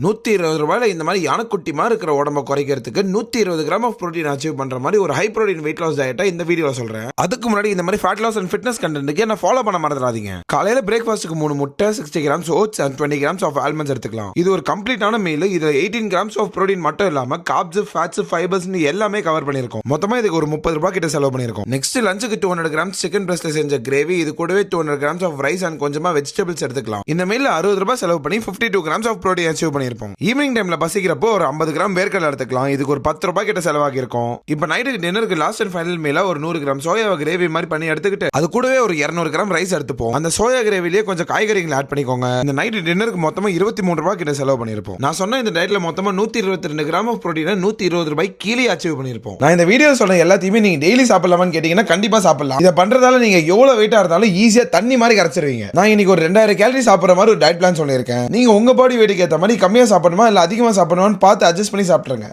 120 இந்த மாதிரி யானைக்குட்டி மாதிரி இருக்கிற உடம்ப குறைக்கிறதுக்கு 120 கிராம் ஆஃப் புரோட்டீன் அச்சீவ் பண்ற மாதிரி ஒரு ஹை புரோட்டீன் வெயிட் லாஸ் டயட்டை இந்த வீடியோல சொல்றேன். அதுக்கு முன்னாடி இந்த மாதிரி ஃபேட் லாஸ் அண்ட் ஃபிட்னஸ் கண்டென்ட்க்கு என்ன ஃபாலோ பண்ண மறந்துடாதீங்க. காலையில பிரேக்ஃபாஸ்ட்க்கு 3 முட்டை, 60 grams oats and 20 grams of almonds எடுத்துக்கலாம். இது ஒரு கம்ப்ளீட்டான மீல். இதுல 18 கிராம்ஸ் ஆஃப் புரோட்டீன் மட்டும் இல்லாம கார்ப்ஸ், ஃபேட்ஸ், ஃபைபர்ஸ் எல்லாமே கவர் பண்ணிருக்கோம். மொத்தமா இதுக்கு ஒரு 30 ரூபாய் கிட்ட செலவு பண்ணிருக்கோம். நெக்ஸ்ட் லஞ்சுக்கு 200 கிராம்ஸ் சிக்கன் பிரஸ்ட்ல செஞ்ச கிரேவி, இது கூடவே 200 கிராம்ஸ் ஆஃப் ரைஸ் அண்ட் கொஞ்சமா வெஜிடபிள்ஸ் எடுத்துக்கலாம். இந்த மீல்ல 60 ரூபாய் செலவு பண்ணி 52 கிராம்ஸ் ஆஃப் புரோட்டீன் அச்சீவ் பண்ணிருப்போம். ஈவினிங் டைம்ல பசிக்கிறப்போ ஒரு 50 கிராம் வேர்க்கடலை எடுத்துக்கலாம். இதுக்கு ஒரு 10 ரூபாய் கிட்ட செலவாகி இருக்கும். இப்போ நைட்டுக்கு டின்னருக்கு லாஸ்ட் அண்ட் ஃபைனல் மீலா ஒரு 100 கிராம் சோயா கிரேவி மாதிரி பண்ணி எடுத்துக்கிட்டு அது கூடவே ஒரு 200 கிராம் ரைஸ் எடுத்துப்போம். அந்த சோயா கிரேவிலேயே கொஞ்சம் காய்கறிகளை ஆட் பண்ணிக்கோங்க. இந்த நைட்டு டின்னருக்கு மொத்தமா 23 ரூபாய் கிட்ட செலவு பண்ணிருப்போம். நான் சொன்ன இந்த டயட்ல மொத்தமா 122 கிராம் ஆஃப் புரோட்டீனை 120 ரூபாய் கீழே அச்சீவ் பண்ணிருப்போம். நான் இந்த வீடியோ சொன்ன எல்லாத்தையுமே நீங்க டெய்லி சாப்பிடலாமான்னு கேட்டீங்கன்னா கண்டிப்பா சாப்பிடலாம். இதை பண்றதால நீங்க எவ்வளவு வெயிட்டா இருந்தாலும் ஈஸியா தண்ணி மாதிரி கரைச்சிருவீங்க. நான் இன்னைக்கு ஒரு 2000 கேலரி சாப்பிடுற மாதிரி ஒரு டயட் பிளான் சொல்லியிருக்கேன். நீங்க உங்க பாடி வெயிட்டுக்கு ஏற்ற மாதிரி கம்மியா சாப்பிடணுமா இல்ல அதிகமா சாப்பிடணுமான்னு பார்த்து அட்ஜஸ்ட் பண்ணி சாப்பிட்டுருங்க.